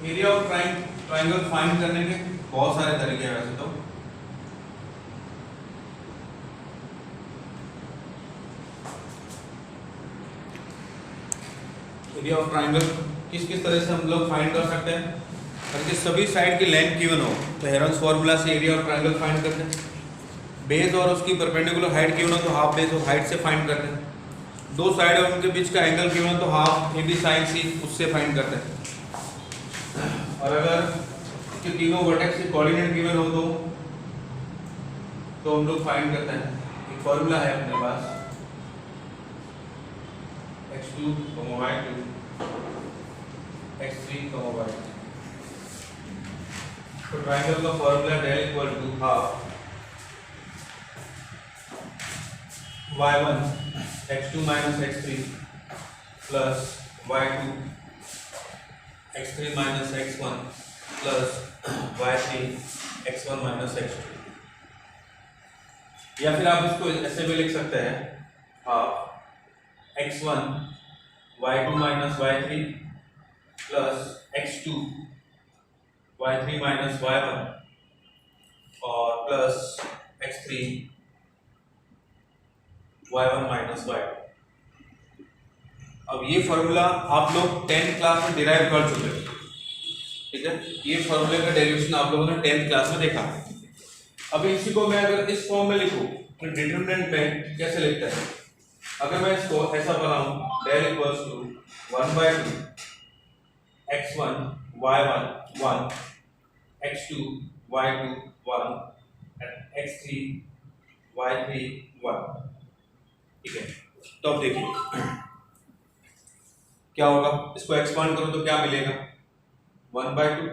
Area of triangle find करने के बहुत सारे तरीके हैं वैसे तो। एरिया ऑफ ट्राइंगल किस किस तरह से हम लोग फाइंड कर सकते हैं, अगर सभी साइड की लेंथ गिवन हो तो हेरॉन्स फार्मूला से एरिया ऑफ ट्राइंगल फाइंड करते हैं। बेस और उसकी परपेंडिकुलर हाइट गिवन हो तो हाफ बेस और हाइट से फाइंड करते हैं। दो साइड और उनके बीच का एंगल गिवन हो तो हाफ ए बी साइन सी उससे फाइंड करते हैं। और अगर कि तीनों वर्टेक्स के कोऑर्डिनेट गिवन हो तो हम लोग फाइंड करते हैं। एक फॉर्मूला है अपने पास x2, y2, x3, y3। तो ट्राइंगल का formula del equal to half y1 x2 minus x3 plus y2 x3 minus x1 plus y3 x1 minus x2। या फिर आप इसको ऐसे भी लिख सकते हैं half x1 y2 minus y3 plus x2 y3 minus y1 और plus x3 y1 minus y2। अब ये फॉर्मूला आप लोग 10th क्लास में डिराइव कर चुके हैं, ठीक है। ये फॉर्मूले का डेरिवेशन आप लोगों ने 10th क्लास में देखा। अब इसी को मैं अगर इस फॉर्म में लिखूं तो डिटरमिनेंट में कैसे लिखते हैं, अगर मैं इसको ऐसा बनाऊं del equals to 1/2 x1 y1 1 x2 y2 1 and x3 y3 1, ठीक है। तो अब देखिए क्या होगा, इसको एक्सपांड करो तो क्या मिलेगा 1/2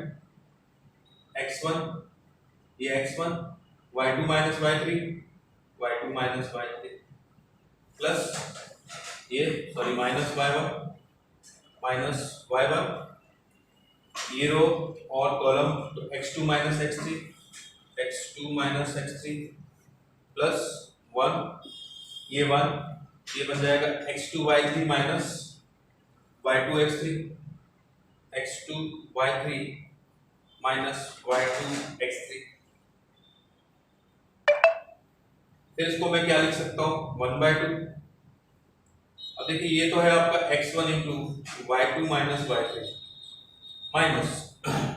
x1 ये x1 y2 minus y3 y2 minus y3 plus ये sorry minus y1 minus y1 ये रो और कॉलम तो x2 minus x3 minus x3 plus 1 ये 1 ये बन जाएगा x2 y3 minus y2 x3 x2 y3 minus y2 x3। फिर इसको मैं क्या लिख सकता हूँ 1/2। अब देखिए ये तो है आपका x1 into y2 minus y3 minus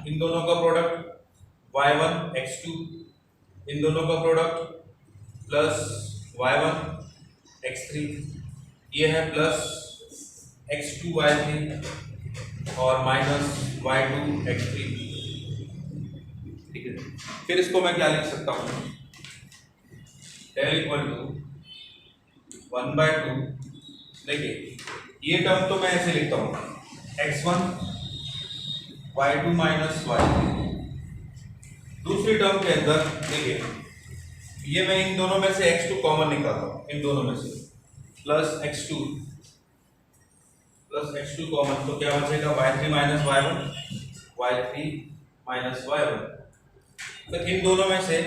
इन दोनों का प्रोडक्ट y1 x2 इन दोनों का प्रोडक्ट प्लस y1 x3 ये है प्लस x2 y3 और माइनस y2 x3, ठीक है। फिर इसको मैं क्या लिख सकता हूँ डेल इक्वल टू 1/2। देखिए ये टर्म तो मैं ऐसे लिखता हूँ x1 y2 माइनस y3। दूसरी टर्म के अंदर देखिए ये मैं इन दोनों में से x2 कॉमन निकालता हूँ, इन दोनों में से प्लस x2 कॉमन तो क्या बचेगा y3 minus y3 minus y1। तो इन दोनों में से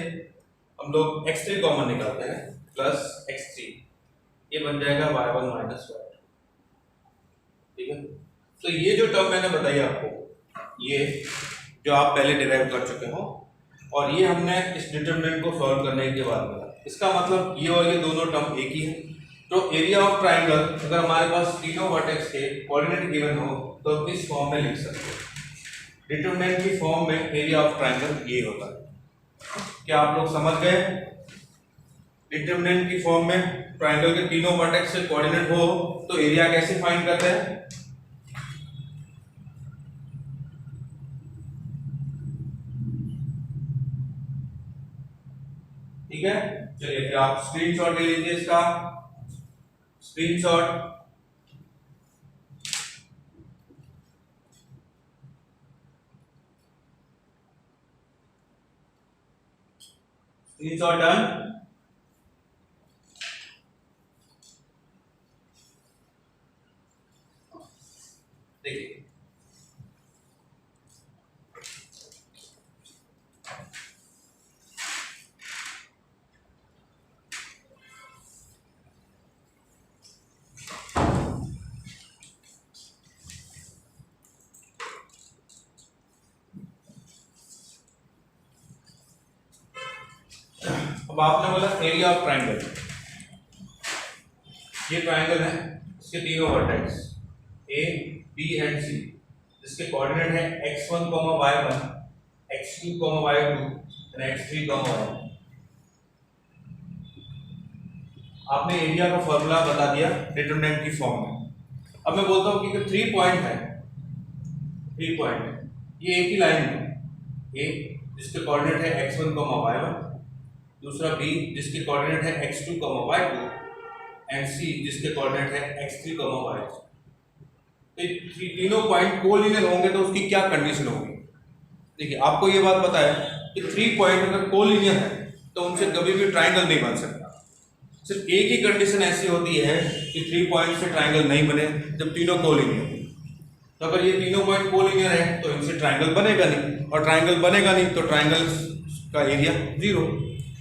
हम लोग x3 कॉमन निकालते हैं प्लस x3 ये बन जाएगा y1 माइनस y2, ठीक है। तो ये जो टर्म मैंने बताई आपको ये जो आप पहले डिराइव कर चुके हो और ये हमने इस डिटरमिनेंट को सॉल्व करने के बाद मिला, इसका मतलब ये और ये दोनों टर्म एक ही है। तो एरिया ऑफ ट्राइंगल अगर हमारे पास तीनों वर्टेक्स के कोऑर्डिनेट गिवन हो तो इस फॉर्म में लिख सकते हैं। डिटरमिनेंट की फॉर्म में एरिया ऑफ ट्राइंगल ये होता है। क्या आप लोग समझ गए? डिटरमिनेंट की फॉर्म में ट्राइंगल के तीनों वर्टेक्स से कोऑर्डिनेट हो तो एरिया कैसे फाइंड करते हैं? ठीक है, चलिए फिर आप स्क्रीनशॉट ले लीजिए इसका। Screenshot done. देखिए अब आपने बोला एरिया ऑफ ट्राइंगल, ये ट्राइंगल है, इसके तीनों वर्टेक्स ए बी एंड सी, जिसके कोऑर्डिनेट है x1, y1, x2, y2 और x3, y1। आपने एरिया का फॉर्मूला बता दिया डिटरमिनेंट की फॉर्म में। अब मैं बोलता हूं कि 3 पॉइंट है, 3 पॉइंट है, ये एक ही लाइन है, ए जिसके कोऑर्डिनेट है x1, y1, दूसरा बी जिसके कोऑर्डिनेट है x2, y2 एंड सी जिसके कोऑर्डिनेट है x3, y3। तो तीनों पॉइंट कोलिनियर होंगे तो उसकी क्या कंडीशन होगी? देखिए आपको ये बात पता है कि 3 पॉइंट अगर कोलिनियर है तो उनसे कभी भी ट्राइंगल नहीं बन सकता। सिर्फ एक ही कंडीशन ऐसी होती है कि 3 पॉइंट से ट्राइंगल नहीं बने, जब तीनों कोलिनियर हो। तो अगर ये तीनों पॉइंट कोलिनियर है तो इनसे ट्राइंगल बनेगा नहीं, और ट्राइंगल बनेगा नहीं तो ट्राइंगल का एरिया 0।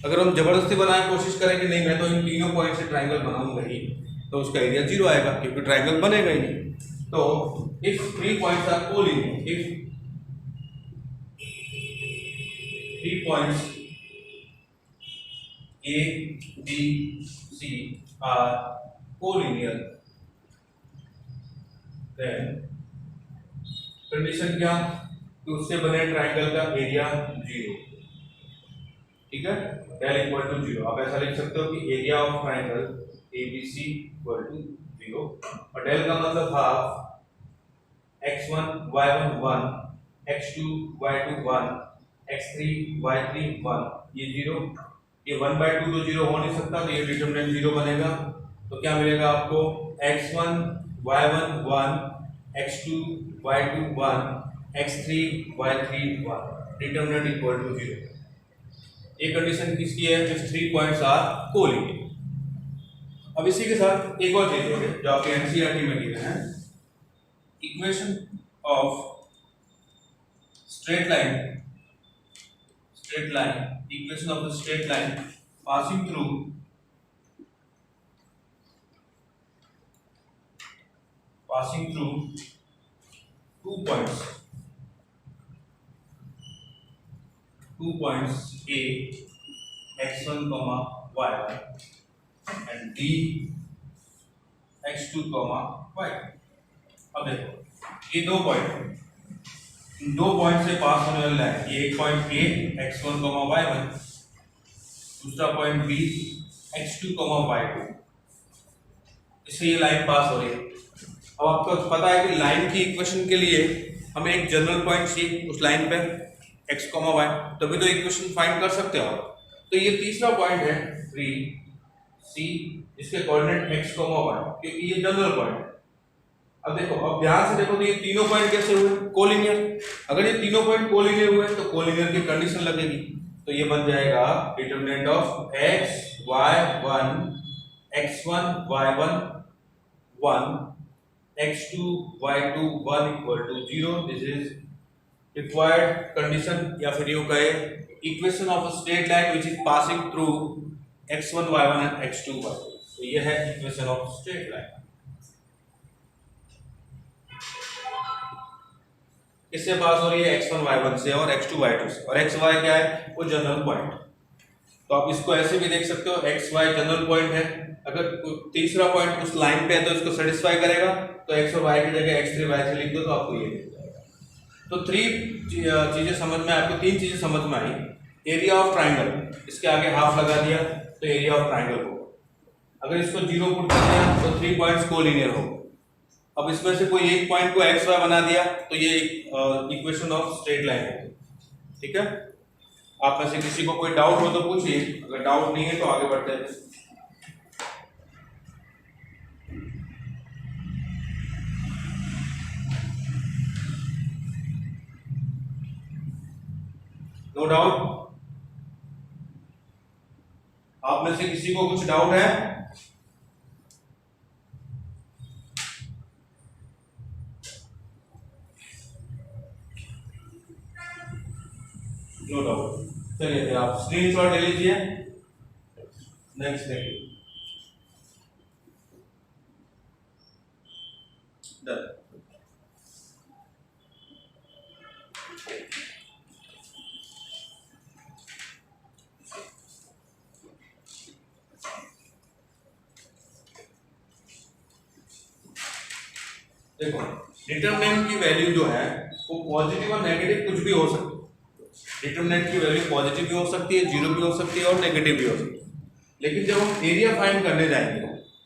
अगर हम जबरदस्ती बनाने की कोशिश करें कि नहीं मैं तो इन तीनों पॉइंट से ट्राइंगल बनाऊंगा ही, तो उसका एरिया 0 आएगा, क्योंकि ट्राइंगल बनेगा ही नहीं। तो इफ 3 पॉइंट्स आर कोलिनियर, इफ 3 points A, B, C are collinear, then condition क्या कि उससे बने ट्राइंगल का एरिया 0, ठीक है, डेल इक्वल टू 0। आप ऐसा लिख सकते हो कि area of triangle ABC equal to 0, और डेल का मतलब half x1, y1 1, x2, y2 1, x3, y3 1, ये 0, ये 1/2 तो 0 हो नहीं सकता, तो ये डिटरमिनेंट 0 बनेगा। तो क्या मिलेगा आपको? x1, y1 1, x2, y2 1, x3, y3 1, determinant equal to 0। ये कंडीशन किसकी है? If 3 points are collinear. अब इसी के साथ एक और चीज है जो आपके एनसीईआरटी में दिया है, equation of straight line, equation of the straight line passing through two points A x1, y1 and B x2, y2। अब देखो ये दो पॉइंट है, इन दो पॉइंट से पास होने वाला है, ये एक पॉइंट A x1, y1, दूसरा पॉइंट B x2, y2, इससे ये लाइन पास हो रही है। अब आपको पता है कि लाइन की इक्वेशन के लिए हमें एक जनरल पॉइंट चाहिए उस लाइन पे x, y, तभी तो इक्वेशन फाइंड कर सकते हो आप। तो ये तीसरा पॉइंट है 3C, इसके कोऑर्डिनेट x, y, क्योंकि ये जनरल पॉइंट है। अब देखो, अब ध्यान से देखो तो ये तीनों पॉइंट कैसे हुए? कोलिनियर। अगर ये तीनों पॉइंट कोलिनियर हुए तो कोलिनियर की कंडीशन लगेगी, तो ये बन जाएगा determinant of x, y1, x1, y1 1, x2, y2 1 equal to 0। This is required condition, या फिर यूं कहे equation of a straight line which is passing through x1, y1 and x2, y2। तो ये है इक्वेशन ऑफ स्ट्रेट लाइन। इससे पास हो रही है x1, y1 से और x2, y2 से, और x, y क्या है? वो जनरल पॉइंट। तो आप इसको ऐसे भी देख सकते हो, x, y जनरल पॉइंट है, अगर तीसरा पॉइंट उस लाइन पे है तो इसको सेटिस्फाई करेगा, तो x और y की जगह x3, y3 लिख दो तो आपको ये मिल जाएगा। तो चीजें समझ में, आपको 3 चीजें समझ में आई। एरिया ऑफ ट्राइंगल, इसके आगे हाफ लगा दिया तो एरिया ऑफ ट्राइंगल होगा। अगर इसको 0 पुट कर दिया तो 3 पॉइंट्स कोलिनियर होगा। अब इसमें से कोई एक पॉइंट को एक्स वाई बना दिया तो ये इक्वेशन ऑफ स्ट्रेट लाइन है, ठीक है। आप में से किसी को कोई डाउट हो तो पूछिए, अगर डाउट नहीं है तो आगे बढ़ते हैं। No doubt? आप में से किसी को कुछ डाउट है? No doubt. चलिए फिर आप स्क्रीनशॉट ले लीजिए। नेक्स्ट देखिए, डन। देखो डिटरमिनेंट की वैल्यू जो है वो पॉजिटिव और नेगेटिव कुछ भी हो सकती है। डिटरमिनेंट की वैल्यू पॉजिटिव भी हो सकती है, जीरो भी हो सकती है और नेगेटिव भी हो सकती है। लेकिन जब हम एरिया फाइंड करने जाएंगे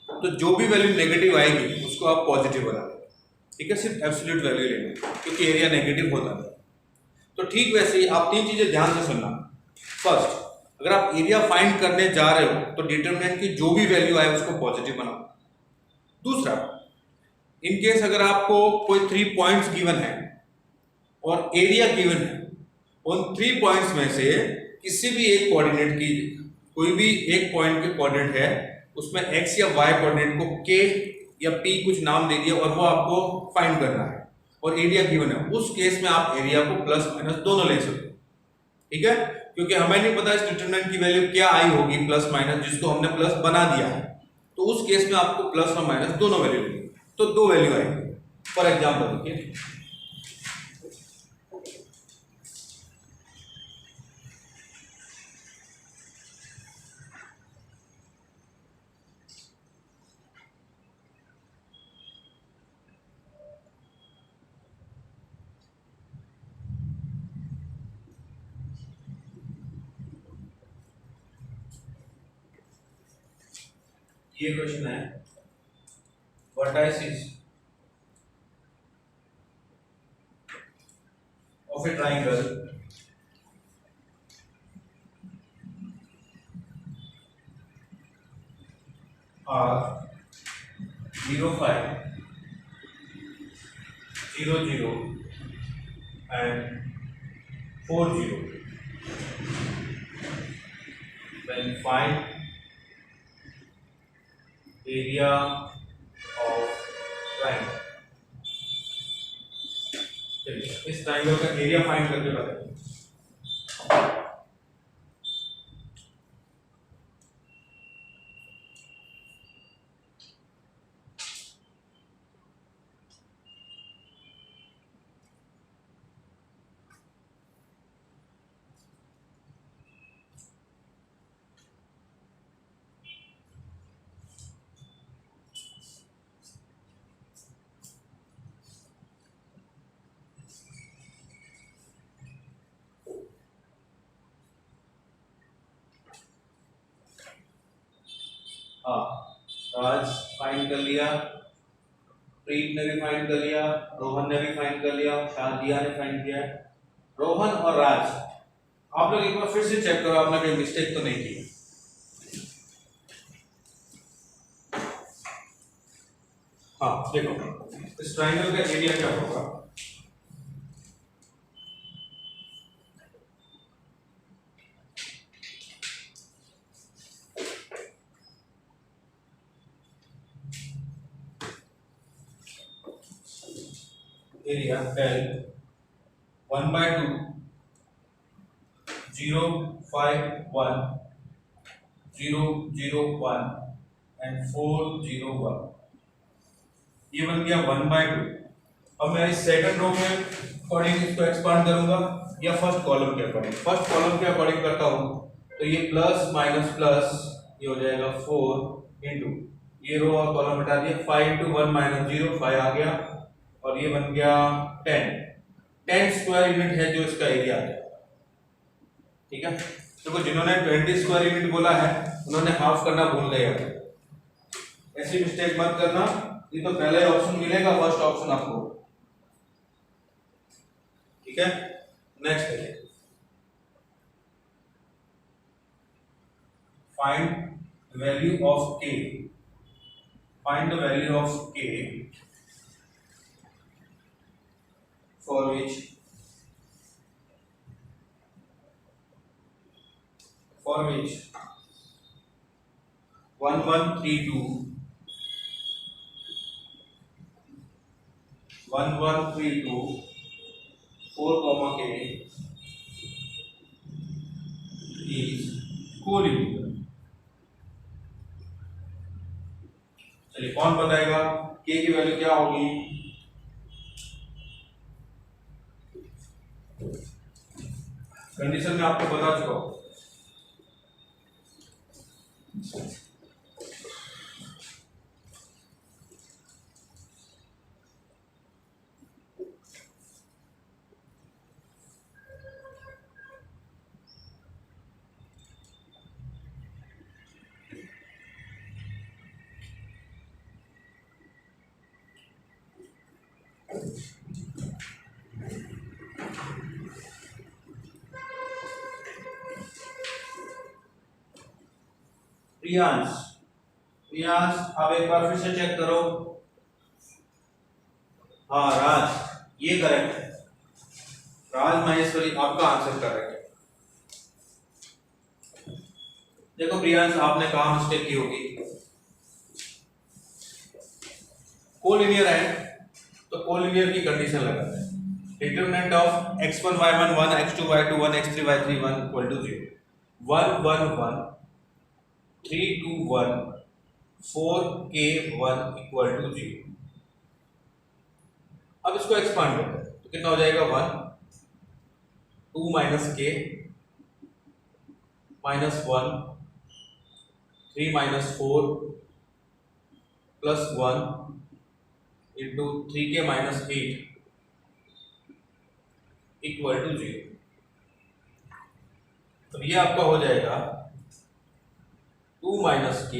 तो जो भी वैल्यू नेगेटिव आएगी उसको आप पॉजिटिव बना देंगे, ठीक है, सिर्फ एब्सोल्यूट वैल्यू लेंगे क्योंकि एरिया नेगेटिव होता है। तो ठीक वैसे ही आप तीन चीजें ध्यान से सुनना। फर्स्ट, अगर आप एरिया फाइंड करने जा रहे हो तो डिटरमिनेंट की जो भी वैल्यू आए उसको पॉजिटिव बनाओ। दूसरा, इन केस अगर आपको कोई 3 पॉइंट्स गिवन है और एरिया गिवन है, उन 3 पॉइंट्स में से किसी भी एक कोऑर्डिनेट की, कोई भी एक पॉइंट के कोऑर्डिनेट है उसमें x या y कोऑर्डिनेट को k या p कुछ नाम दे दिया और वो आपको फाइंड करना है और एरिया गिवन है, उस केस में आप एरिया को प्लस माइनस दोनों ले सकते हो, ठीक है, क्योंकि हमें नहीं पता इस डिटरमिनेंट की वैल्यू क्या आई होगी प्लस माइनस, जिसको हमने प्लस बना दिया है, तो उस केस में आपको प्लस और माइनस दोनों वैल्यू लेंगे, तो दो वैल्यू आएगी। फॉर एग्जांपल देखिए, ये क्वेश्चन है vertices of a triangle are 0, 5, 0, 0 and 4, 0. Then find area of triangle. चलिए इस ट्राइंगल का एरिया फाइंड करके बताइए। हाँ, राज फाइंड कर लिया, प्रीत ने भी फाइंड कर लिया, रोहन ने भी फाइंड कर लिया, शादिया ने फाइंड किया। रोहन और राज, आप लोग एक बार फिर से चेक करो आपने कोई मिस्टेक तो नहीं की। हाँ देखो इस ट्राइंगल का एरिया क्या होगा, एरिया L 1/2 0, 5, 1 0, 0, 1 and 4, 0, 1, ये बन गया 1/2। अब मैं इस सेकंड रो में अकॉर्डिंग इसको एक्सपांड करूंगा या फर्स्ट कॉलम के अकॉर्डिंग, फर्स्ट कॉलम के अकॉर्डिंग करता हूं तो ये प्लस माइनस प्लस ये हो जाएगा 4 इंटू ये रो और कॉलम हटा दिया 5 इंटू 1 माइनस 0 5 आ गया और ये बन गया 10 स्क्वायर यूनिट है जो इसका एरिया है, ठीक है। देखो जिन्होंने 20 स्क्वायर यूनिट बोला है उन्होंने हाफ करना भूल गए, ऐसी मिस्टेक मत करना, ये तो पहले ऑप्शन मिलेगा फर्स्ट ऑप्शन आपको, ठीक है। नेक्स्ट है find value of k, find the value of k for which 1132 4, k is collinear. चलिए कौन बताएगा k की वैल्यू क्या होगी, कंडीशन में आपको बता चुका हूं, प्रियांश, प्रियांश अब एक बार फिर से चेक करो। हाँ राज, ये करेक्ट है। राज माहेश्वरी आपका आंसर करेक्ट है। देखो प्रियांश, आपने कहा मिस्टेक की होगी। कोलिनियर है तो कोलिनियर की कंडीशन लगाते हैं। Determinant of x1 y1 1 x2 y2 1 x3 y3 1 equal to 0 1 1 1 3 2 1 4 k 1 equal to 0। अब इसको एक्सपांड करते हैं तो कितना हो जाएगा 1 2 minus k minus 1 3 minus 4 plus 1 into 3k minus 8 equal to 0। तो ये आपका हो जाएगा 2 minus k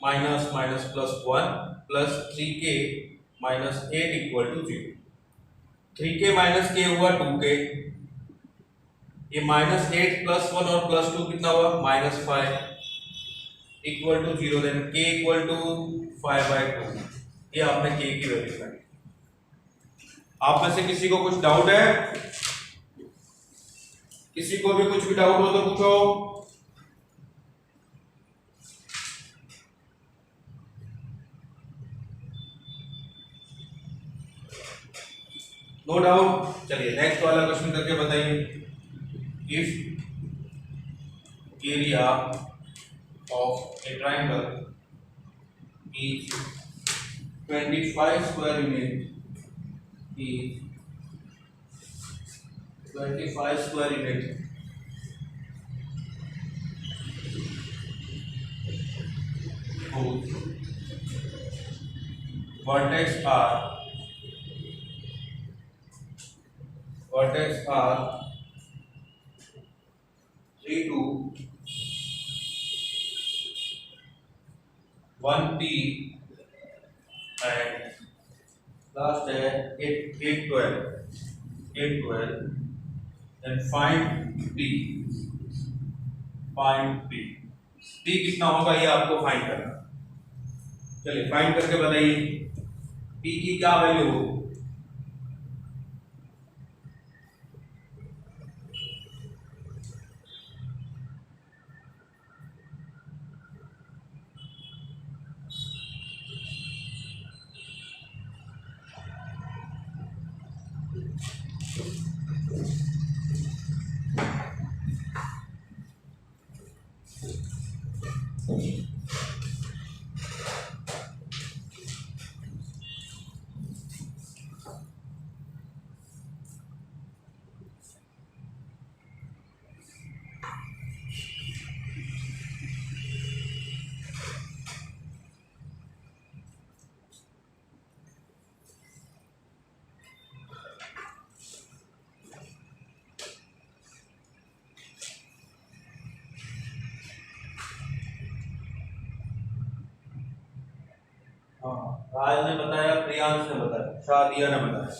minus minus plus 1 plus 3k minus 8 equal to 0। 3k minus k हुआ 2k, ये माइनस 8 प्लस 1 और प्लस 2 कितना हुआ minus 5 equal to 0। Then k equal to 5/2। ये आपने k की वैल्यू निकाली। आप में से किसी को कुछ डाउट है? किसी को भी कुछ भी डाउट हो तो पूछो। No doubt. चलिए नेक्स्ट वाला क्वेश्चन करके बताइए। If area of a triangle is 25 square unit is 25 square unit whose vertex are 3 2 1p and last है 8 12 and find p कितना होगा ये आपको फाइंड करना। चलिए फाइंड करके बताइए p की क्या वैल्यू होगी। राज ने बताया, प्रियांश ने बताया, शादिया ने बताया।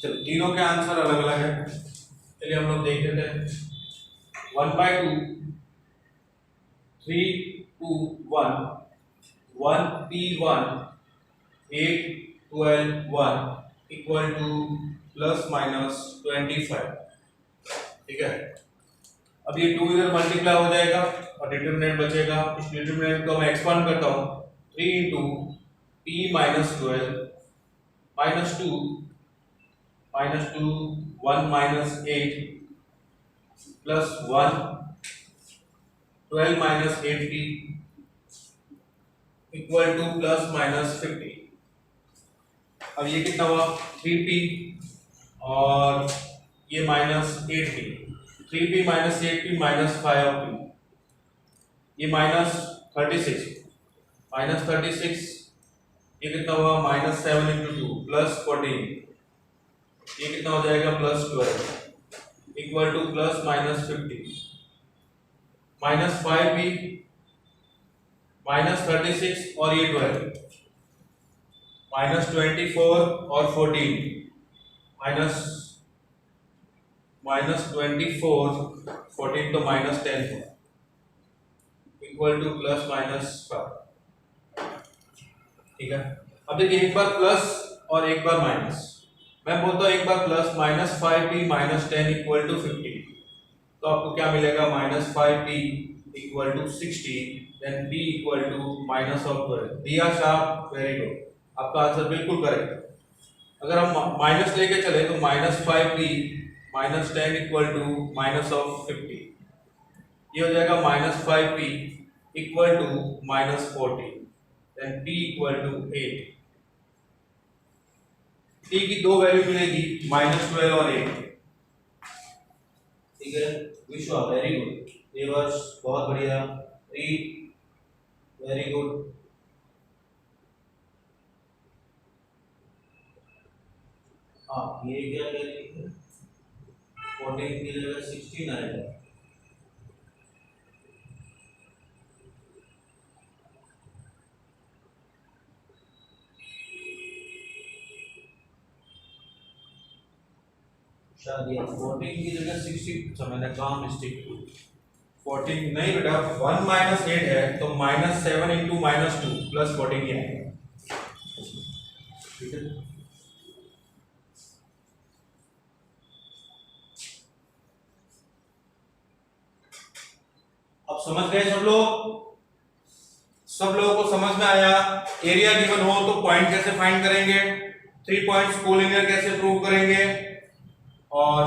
चलो तीनों के आंसर अलग अलग है। चलिए हम लोग देख लेते हैं। 1/2 3 2 1 1p1 8 12 1 equal two plus minus 25। ठीक है, अब ये 2 इधर मल्टीप्लाई हो जाएगा और डिटरमिनेंट बचेगा। इस डिटरमिनेंट को मैं एक्सपांड करता हूँ। 3 into p minus 12 minus 2 1 minus 8 plus 1 12 minus 8p equal two plus minus 50। अब ये कितना हुआ 3p और ये minus 8p। 3p minus 8p minus 5p, ये माइनस 36 ये कितना हुआ माइनस 7 इंटू 2 प्लस 14, ये कितना हो जाएगा plus 12 equal two plus minus 50। Minus 5p minus 36 और ये 12 माइनस 24 और 14 माइनस 24 14 तो माइनस 10 हुआ। Equal two plus minus 5। ठीक है, अब देखिए एक बार प्लस और एक बार माइनस। मैं बोलता हूँ एक बार plus -5p minus 10 equal to 50, तो आपको क्या मिलेगा -5p equal to 60, then p equal to minus of 12। दिया शार्प, वेरी गुड, आपका आंसर बिल्कुल करेक्ट। अगर हम माइनस लेके चले तो -5p minus 10 equal to minus of 50, ये हो जाएगा -5p equal to -40, then p equal to 8। p की दो वैल्यू मिलेगी -12 और 8। ठीक है, विश्वा वेरी गुड, देवर्ष बहुत बढ़िया, रीड वेरी गुड। हाँ, ये क्या कह रही है, 14 की जगह 16 आएगा। शायद ये 14 की जगह 60, अच्छा मैंने कहा मिस्टेक, 14 नहीं बेटा, 1 माइनस 8 है तो -7 इंटू -2 प्लस 14 ही आएगा। ठीक है, अब समझ गए सब लोग? सब लोगों को समझ में आया? एरिया गिवन हो तो पॉइंट कैसे फाइंड करेंगे, 3 पॉइंट्स कोलिनियर कैसे प्रूव करेंगे, और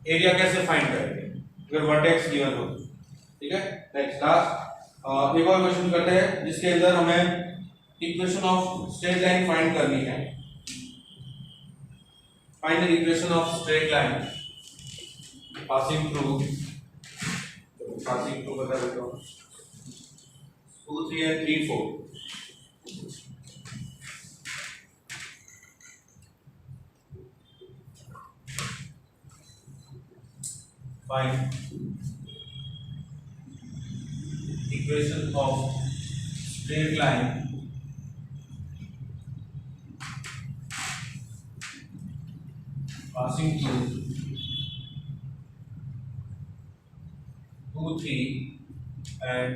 एरिया कैसे फाइंड करेंगे अगर वर्टेक्स गिवन हो। ठीक है, नेक्स्ट लास्ट एक और क्वेश्चन करते हैं जिसके अंदर हमें equation of straight line find करनी है। Find the equation of straight line passing through बता देता हूँ, 2 3 and 3 4। Find equation of straight line passing through 2 3 and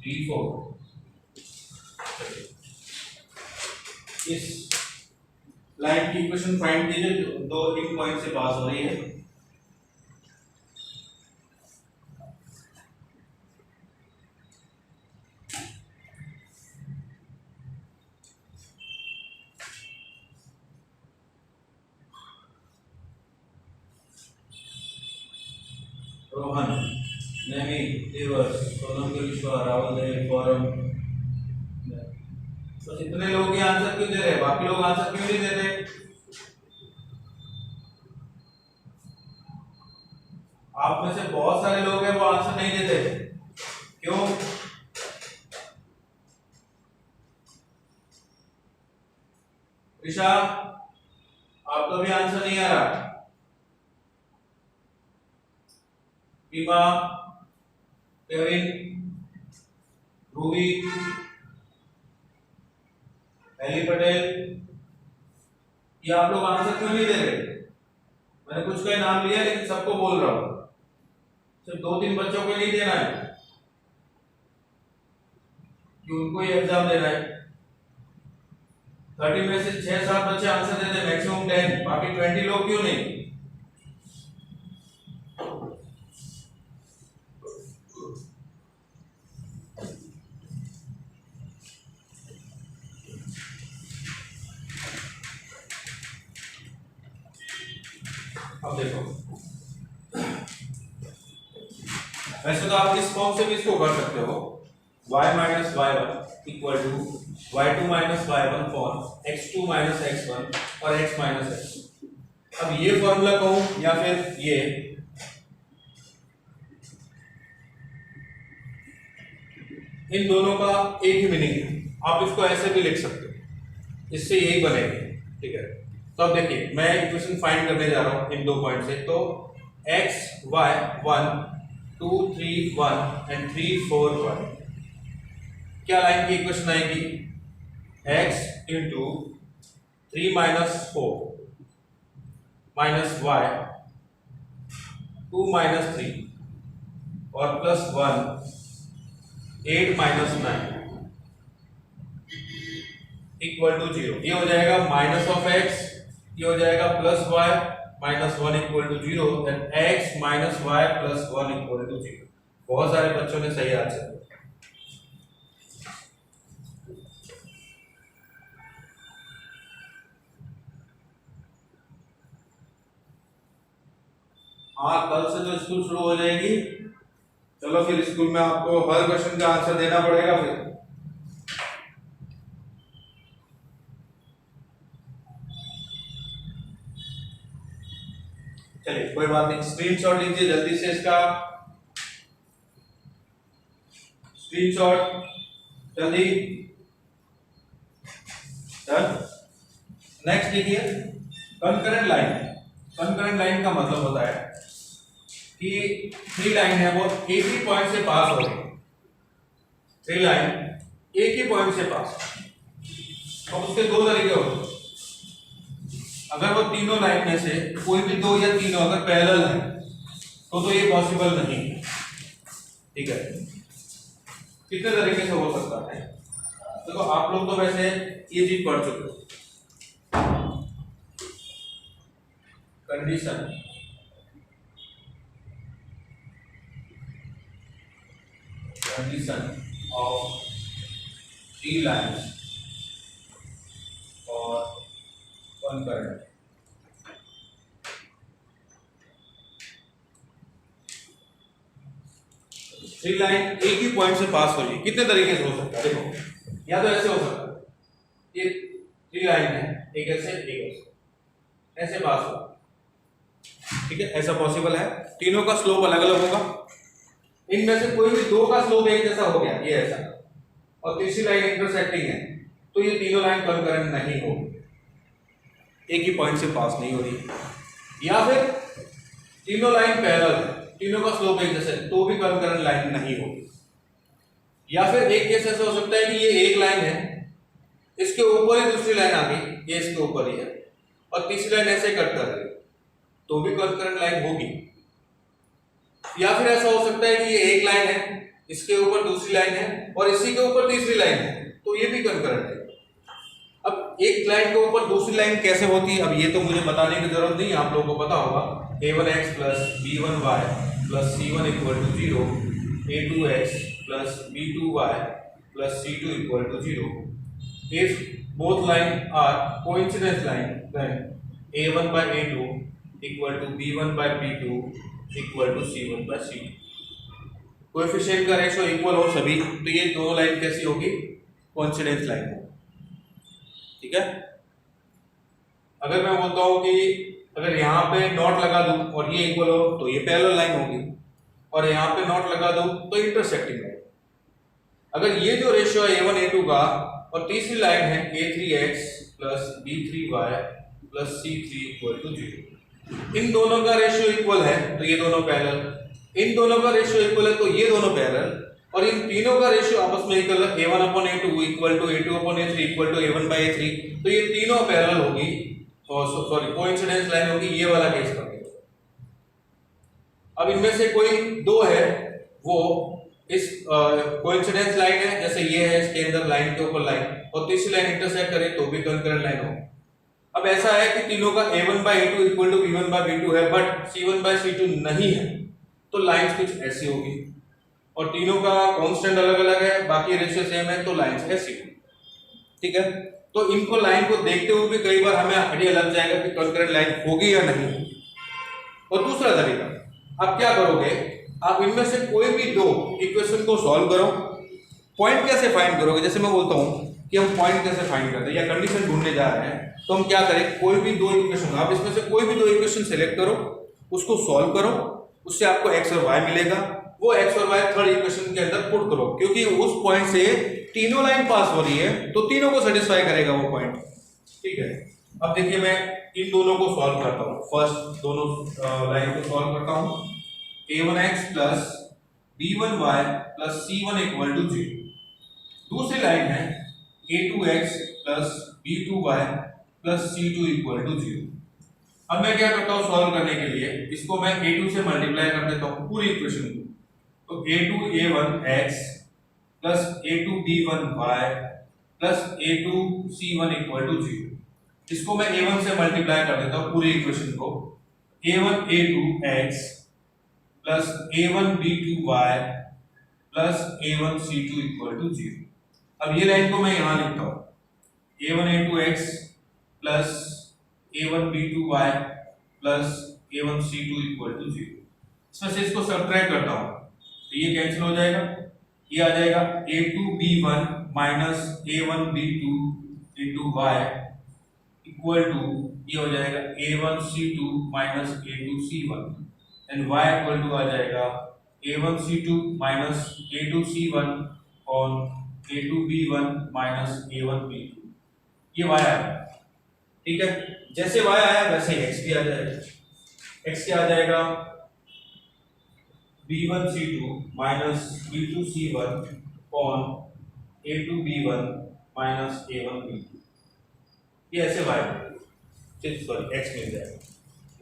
3 4। इस लाइन की इक्वेशन फाइंड कीजिए जो दो इन पॉइंट से पास हो रही है। रोहन, नेमी, देवर्ष, सोनम विश्वा, राहुल देव, फॉरम, बस इतने लोग ही आंसर क्यों दे रहे हैं, बाकी लोग आंसर क्यों नहीं दे रहे? आप में से बहुत सारे लोग हैं वो आंसर नहीं देते, क्यों? ऋषा, आपका भी आंसर नहीं आ रहा। Reema, Kevin, Ruby, Ellie Patel, ये आप लोग आंसर क्यों नहीं दे रहे? मैंने कुछ का नाम लिया लेकिन सबको बोल रहा हूं, सिर्फ 2 3 बच्चों को नहीं देना है कि उनको ही एग्जाम देना है। 30 में से 6 7 बच्चे आंसर देते, मैक्सिमम 10, बाकी 20 लोग क्यों नहीं? अब देखो, वैसे तो आप इस फॉर्म से भी इसको कर सकते हो, y minus y1 equal to y2 minus y1 for x2 minus x1 और x माइनस x। अब ये फॉर्मूला कहूं या फिर ये, इन दोनों का एक ही मीनिंग है, आप इसको ऐसे भी लिख सकते हो, इससे यही बनेगा। ठीक है, तो अब देखिए मैं इक्वेशन फाइंड करने जा रहा हूं इन 2 पॉइंट से, तो x y 1 2 3 1 एंड 3 4 1, क्या लाइन की इक्वेशन आएगी? x into 3 minus 4 minus y 2 minus 3 और प्लस 1 8 माइनस 9 इक्वल टू 0। ये हो जाएगा माइनस ऑफ x, ये हो जाएगा plus y minus 1 equal to 0, then x minus y plus 1 equal to 0। बहुत सारे बच्चों ने सही आंसर दिया। हाँ, कल से तो स्कूल शुरू हो जाएगी। चलो फिर स्कूल में आपको हर क्वेश्चन का आंसर देना पड़ेगा फिर। चलिए कोई बात नहीं, स्क्रीनशॉट लीजिए जल्दी से इसका, स्क्रीनशॉट जल्दी। डन। नेक्स्ट देखिए कंकरेंट लाइन। कंकरेंट लाइन का मतलब होता है कि थ्री लाइन है वो एक ही पॉइंट से पास हो रही है। थ्री लाइन एक ही पॉइंट से पास, तो उसके दो तरीके होते हैं। अगर वो तीनों लाइन में से कोई भी दो या तीनों अगर पैरेलल है तो ये पॉसिबल नहीं है। ठीक है, कितने तरीके से हो सकता है? देखो आप लोग तो वैसे ये चीज पढ़ चुके हो, कंडीशन ऑफ थ्री लाइन्स और concurrent। थ्री लाइन एक ही पॉइंट से पास हो रही है, कितने तरीके से हो सकता है? देखो, या तो ऐसे हो सकता है, ये थ्री लाइन है, एक ऐसे ऐसे पास हो, ठीक है, ऐसा पॉसिबल है। तीनों का स्लोप अलग अलग होगा, इनमें से कोई भी दो का स्लोप एक जैसा हो गया, ये ऐसा, और तीसरी लाइन इंटरसेक्टिंग है, तो ये तीनों लाइन कंकरेंट नहीं होगी, एक ही पॉइंट से पास नहीं हो रही। या फिर तीनों लाइन पैरेलल है, तीनों का स्लोप एक जैसा है, तो भी कंकरेंट लाइन नहीं होगी। या फिर एक केस ऐसा हो सकता है कि ये एक लाइन है, इसके ऊपर ही दूसरी लाइन आ गई, ये इसके ऊपर ही है, और तीसरी लाइन ऐसे कट कर रही है, तो भी कंकरेंट लाइन होगी। या फिर ऐसा हो सकता है कि ये एक लाइन है, इसके ऊपर दूसरी लाइन है, और इसी के ऊपर तीसरी लाइन है, तो ये भी कंकरेंट है। अब एक लाइन के ऊपर दूसरी लाइन कैसे होती है, अब ये तो मुझे बताने की जरूरत नहीं, आप लोगों को पता होगा। a1x plus b1y plus c1 equal to 0, a2x plus b2y plus c2 equal to 0। If both line are coincidence line, then a1 by a2 equal to b1 by b2 equal to c1 by c2। Coefficient का ratio equal हो सभी, तो ये दोनों line कैसी होगी? Coincidence line होगी। ठीक है, अगर मैं बोलता हूं कि अगर यहाँ पे नॉट लगा दूं और ये इक्वल हो तो ये पैरेलल लाइन होगी, और यहाँ पे नॉट लगा दूं तो इंटरसेक्टिंग लाइन। अगर ये जो रेशियो है a1 a2 का, और तीसरी लाइन है a3x plus b3y plus c3 equal to 0, इन दोनों का रेशियो इक्वल है तो ये दोनों पैरेलल, इन दोनों का रेशियो इक्वल है तो ये दोनों पैरेलल, और इन तीनों का रेशियो आपस में इक्वल है, a1 upon a2 equal to a2 upon a3 equal to a1 by a3, तो ये तीनों पैरेलल होगी, सॉरी कोइंसिडेंस लाइन होगी। ये वाला केस कर लो। अब इनमें से कोई दो है, वो इस कोइंसिडेंस लाइन है, जैसे ये है, इसके अंदर लाइन के ऊपर लाइन, और तीसरी लाइन इंटरसेक्ट करे तो भी कंकरेंट लाइन हो। अब ऐसा है कि तीनों का a1 by a2 equal to b1 by b2 है, बट c1 by c2 नहीं है, तो लाइंस कुछ ऐसी होगी, और तीनों का कांस्टेंट अलग अलग है, बाकी रेशियो सेम है, तो लाइंस ऐसी होगी। ठीक है, तो इनको लाइन को देखते हुए भी कई बार हमें आइडिया लग जाएगा कि कंकरेंट लाइन होगी या नहीं होगी। और दूसरा तरीका, आप क्या करोगे, आप इनमें से कोई भी दो इक्वेशन को सॉल्व करो। पॉइंट कैसे फाइंड करोगे? जैसे मैं बोलता हूं कि हम पॉइंट कैसे फाइंड करते हैं या कंडीशन ढूंढने जा रहे हैं, तो हम क्या करें, कोई भी दो इक्वेशन, आप इसमें से कोई भी दो इक्वेशन सेलेक्ट करो, उसको सॉल्व करो, उससे आपको x और y मिलेगा, वो x और y थर्ड इक्वेशन के अंदर पुट करो, क्योंकि उस पॉइंट से तीनों लाइन पास हो रही है, तो तीनों को सेटिस्फाई करेगा वो पॉइंट। ठीक है, अब देखिए मैं इन दोनों को सॉल्व करता हूं। फर्स्ट दोनों लाइन को सॉल्व करता हूं। a1x plus b1y plus c1 equal to 0। दूसरी लाइन है a2x plus b2y plus c2 equal to 0। अब मैं क्या करता हूं सॉल्व करने के लिए, इसको मैं a2 से मल्टीप्लाई कर देता हूं पूरी इक्वेशन को, तो a2 a1x plus a2b1y plus a2c1 equal to 0। इसको मैं a1 से मल्टीप्लाई कर देता हूं पूरी इक्वेशन को। a1a2x plus a1b2y plus a1c2 equal to 0। अब ये लाइन को मैं यहां लिखता हूं, a1a2x plus a1b2y plus a1c2 equal to 0। इसमें से इसको सब्ट्रैक्ट करता हूं तो ये कैंसिल हो जाएगा, ये आ जाएगा a2b1 minus a1b2 into y equal to ये हो जाएगा a1c2 minus a2c1 and y equal to आ जाएगा a1c2 माइनस a2c1 और a2b1 माइनस a1b2। ये y आया, ठीक है। जैसे y आया वैसे ही x भी आ जाएगा। x क्या आ जाएगा, b1c2 माइनस b2c1 और a2b1 माइनस a1b2। ये ऐसे y सॉरी x मिल जाएगा,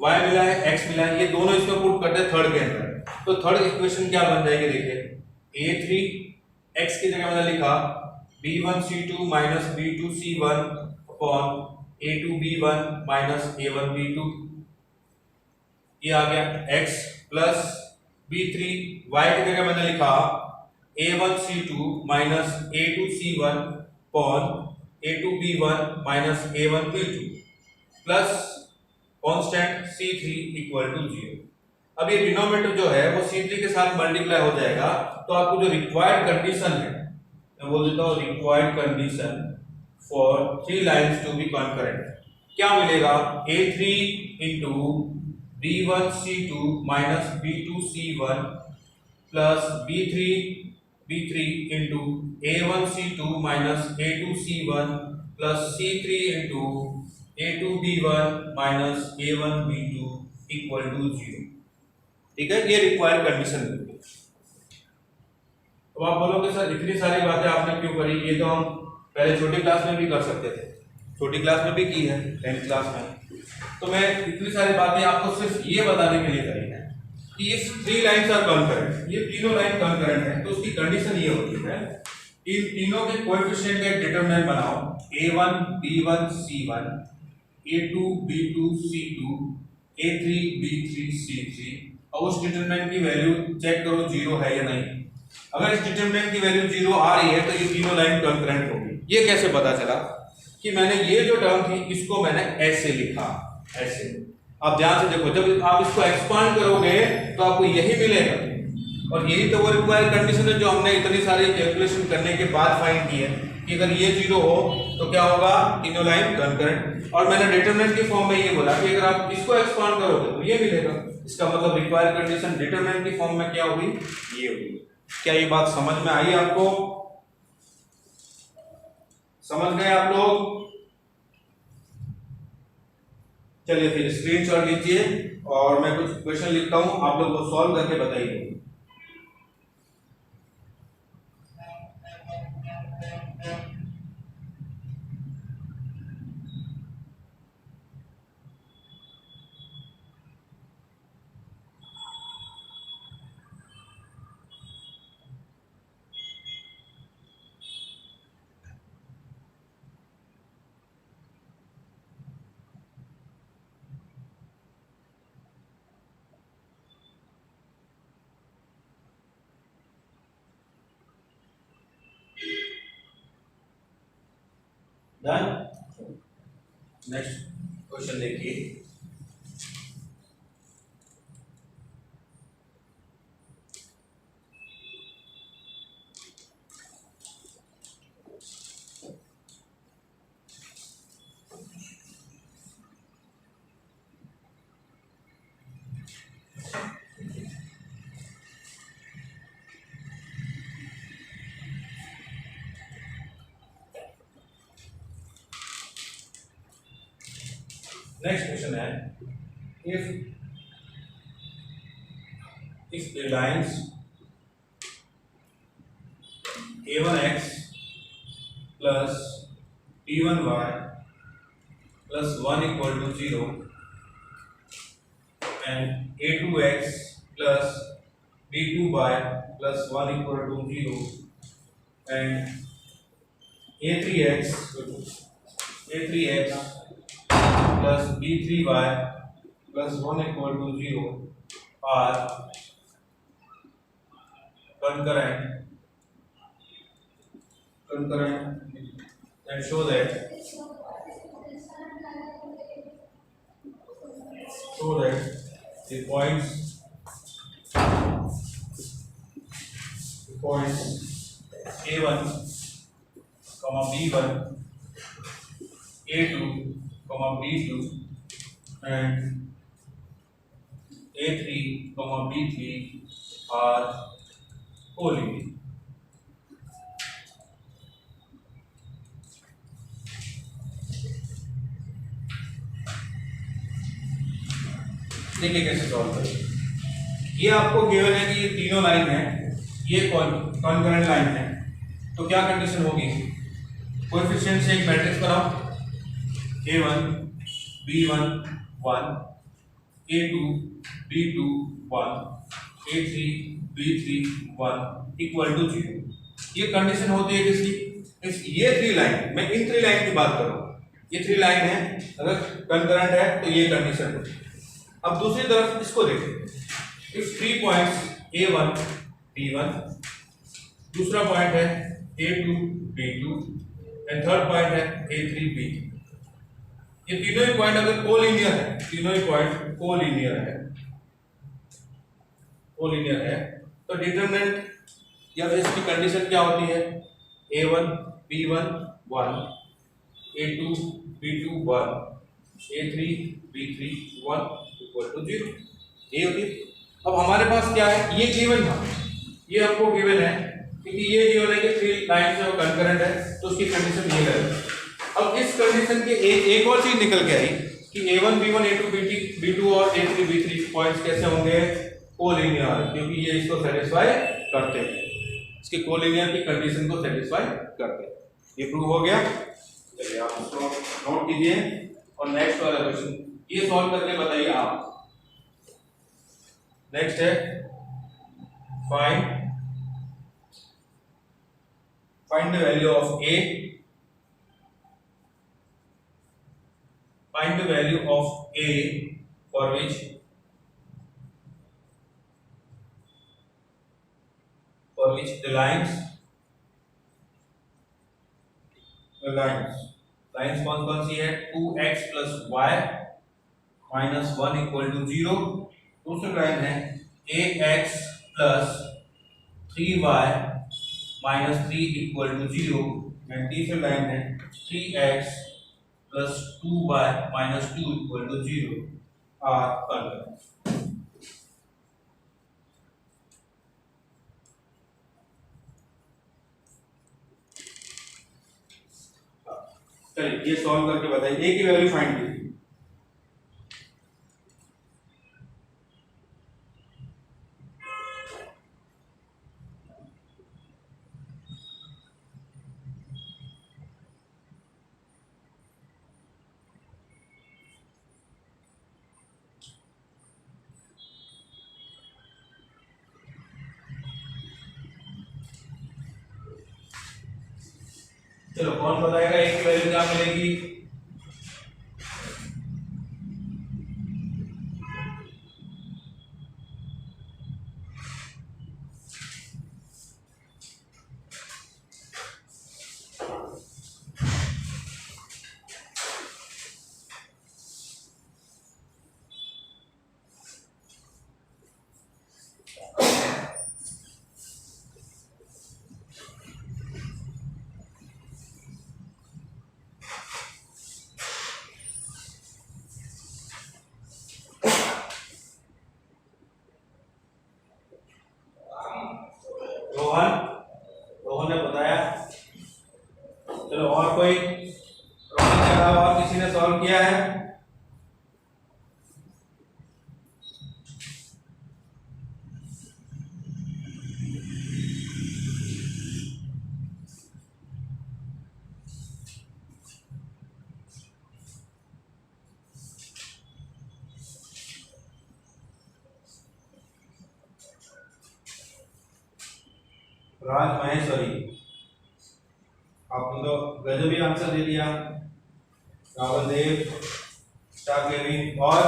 y मिला है x मिला है, ये दोनों इसमें पुट करते हैं थर्ड के अंदर। तो थर्ड इक्वेशन क्या बन जाएगी, देखिए a3 x की जगह मैंने लिखा b1c2 minus b2c1 upon a2b1 minus a1b2। ये आ गया x प्लस b3 y की जगह मैंने लिखा a1c2 minus a2c1 upon a2b1 minus a1b2 plus constant c3 equal to 0। अब ये डिनोमिनेटर जो है वो c3 के साथ मल्टीप्लाई हो जाएगा, तो आपको जो रिक्वायर्ड कंडीशन है मैं बोल देता हूँ required condition for three lines to be concurrent क्या मिलेगा, a3 into b1c2 minus b2c1 plus b3 into a1c2 minus a2c1 plus c3 into a2b1 minus a1b2 equal to 0। ठीक है, ये रिक्वायर्ड कंडीशन है। तो आप बोलोगे सर इतनी सारी बातें आपने क्यों करी, ये तो हम पहले छोटी क्लास में भी कर सकते थे, छोटी क्लास में भी की है 10th क्लास में। तो मैं इतनी सारी बातें आपको सिर्फ ये बताने के लिए करी है कि इस थ्री लाइंस आर कॉन्करेंट, ये तीनों लाइन कॉन्करेंट है, तो उसकी कंडीशन ये होती है इन तीनों के कोएफिशिएंट का एक डिटरमिनेंट बनाओ, a1 b1 c1 a2 b2 c2 a3 b3 c3 और उस डिटरमिनेंट की वैल्यू चेक करो 0 है या नहीं। अगर इस डिटरमिनेंट की वैल्यू 0 आ रही है तो ये तीनों लाइन कॉन्करेंट होगी। ये कैसे पता चला कि मैंने ये जो टर्म थी इसको मैंने ऐसे लिखा, ऐसे। आप ध्यान से देखो, जब आप इसको एक्सपांड करोगे तो आपको यही मिलेगा, और यही तो वो रिक्वायर्ड कंडीशन है जो हमने इतनी सारी कैलकुलेशन करने के बाद फाइंड की है कि अगर ये 0 हो तो क्या होगा, तीनों लाइन कॉन्करेंट। और मैंने डिटरमिनेंट की फॉर्म में ये बोला कि अगर आप इसको एक्सपांड करोगे तो ये मिलेगा। इसका मतलब रिक्वायर्ड कंडीशन डिटरमिनेंट की फॉर्म में क्या होगी, ये होगी। क्या ये बात समझ में आई आपको, समझ गए आप लोग? चलिए फिर स्क्रीनशॉट लीजिए और मैं कुछ क्वेश्चन लिखता हूं, आप लोग को सॉल्व करके बताइए। डन। नेक्स्ट क्वेश्चन देखिए, नेक्स्ट क्वेश्चन है if the lines a1x plus b1y plus 1 equal to 0 and a2x plus b2y plus 1 equal to 0 and a3x plus b3y plus 1 equal to 0 are concurrent and show that the points a1 comma b1 a2 comma b2 and a3 comma b3 are collinear. देखिए कैसे solve करें। ये आपको given है कि ये तीनों line है, ये कॉन्करेंट लाइन है, तो क्या कंडीशन होगी? कोएफिशिएंट से एक मैट्रिक्स बनाओ, a1 b1 1 a2 b2 1 a3 b3 1 equal to 0। ये कंडीशन होती है किसकी? ये थ्री लाइन, मैं इन थ्री लाइन की बात कर रहा हूँ, ये थ्री लाइन है, अगर कंकरेंट है तो ये कंडीशन होती है। अब दूसरी तरफ इसको देखें, इफ 3 पॉइंट्स a1 b1, दूसरा पॉइंट है a2 b2 and third point है a3 b3। ये तीनों ही पॉइंट अगर कोलिनियर है, तीनों ही पॉइंट कोलिनियर है तो डिटरमिनेंट या फिर इसकी कंडीशन क्या होती है? a1 b1 1 a2 b2 1 a3 b3 1 equal to 0। ये होती है। अब हमारे पास क्या है? ये गिवन था, ये हमको गिवन है, क्योंकि ये गिवन है कि थ्री लाइन से वो कंकरेंट है, तो उसकी कंडीशन ये है। अब इस कंडीशन के एक और चीज निकल के आई कि a1 b1 a2 b2 और a3 b3 पॉइंट्स कैसे होंगे? कोलिनियर, क्योंकि ये इसको सेटिस्फाई करते हैं, इसके कोलिनियर की कंडीशन को सेटिस्फाई करते हैं। ये प्रूव हो गया। चलिए आप इसको नोट कीजिए और नेक्स्ट वाला क्वेश्चन ये सॉल्व करके बताइए आप। नेक्स्ट है find the value of a, find the value of a for which the lines कौन कौन सी है? 2x plus y minus 1 equal to 0। दूसरी लाइन है ax plus 3y minus 3 equal to 0 and तीसरी लाइन है 3x plus 2y minus 2 equal to 0 are concurrent। चलिए ये solve करके बताइए, a की वैल्यू फाइंड कीजिए। चलो कौन बताएगा a की वैल्यू क्या मिलेगी? रोहन ने बताया। चलो और कोई? रोहन के अलावा और किसी ने सॉल्व किया है? राज महेश्वरी गजबी आंसर दे दिया राहुल देव, स्टार केविन। और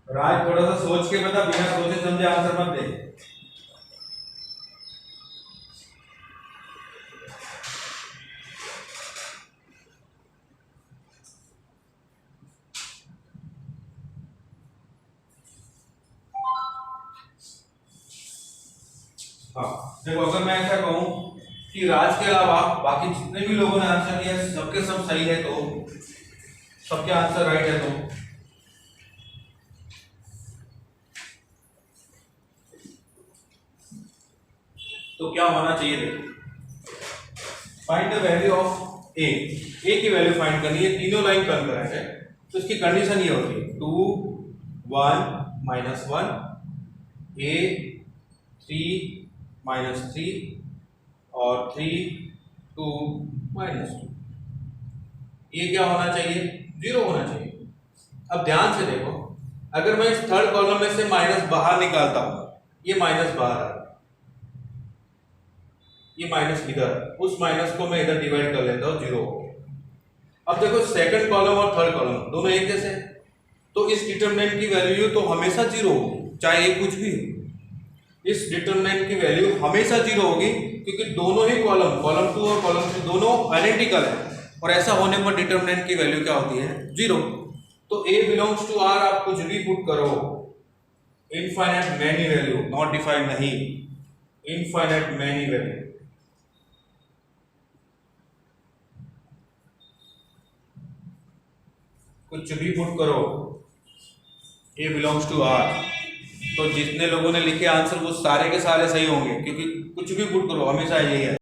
राज थोड़ा सा सोच के बता, बिना सोचे समझे आंसर मत दे। हाँ देखो, अगर मैं ऐसा कहूं कि राज के अलावा बाकी जितने भी लोगों ने आंसर दिया सबके सब सही है, तो सबके आंसर राइट है, तो क्या होना चाहिए? देखो, फाइंड द वैल्यू ऑफ ए की वैल्यू फाइंड करनी है। तीनों लाइन कंकरेंट है, तो इसकी कंडीशन ये होती है 2 1 -1 a 3 -3 और 3 2 -2। ये क्या होना चाहिए? 0 होना चाहिए। अब ध्यान से देखो, अगर मैं इस थर्ड कॉलम में से माइनस बाहर निकालता हूं, ये माइनस बाहर है, ये माइनस इधर, उस माइनस को मैं इधर डिवाइड कर लेता हूं, 0 हो गया। अब देखो सेकंड कॉलम और थर्ड कॉलम दोनों एक जैसे हैं, तो इस डिटरमिनेंट की वैल्यू तो हमेशा 0 होगी, चाहे ये कुछ भी हो। इस डिटरमिनेंट की वैल्यू हमेशा 0 होगी, क्योंकि दोनों ही कॉलम 2 और कॉलम 3 दोनों आइडेंटिकल है, और ऐसा होने पर डिटरमिनेंट की वैल्यू क्या होती है? 0। तो a बिलोंग्स टू r, आप कुछ भी पुट करो, infinite many value, not defined नहीं, इनफाइनाइट मैनी वैल्यू, कुछ भी पुट करो, a बिलोंग्स टू r, तो जितने लोगों ने लिखे आंसर वो सारे के सारे सही होंगे, क्योंकि कुछ भी पुट करो हमेशा यही है।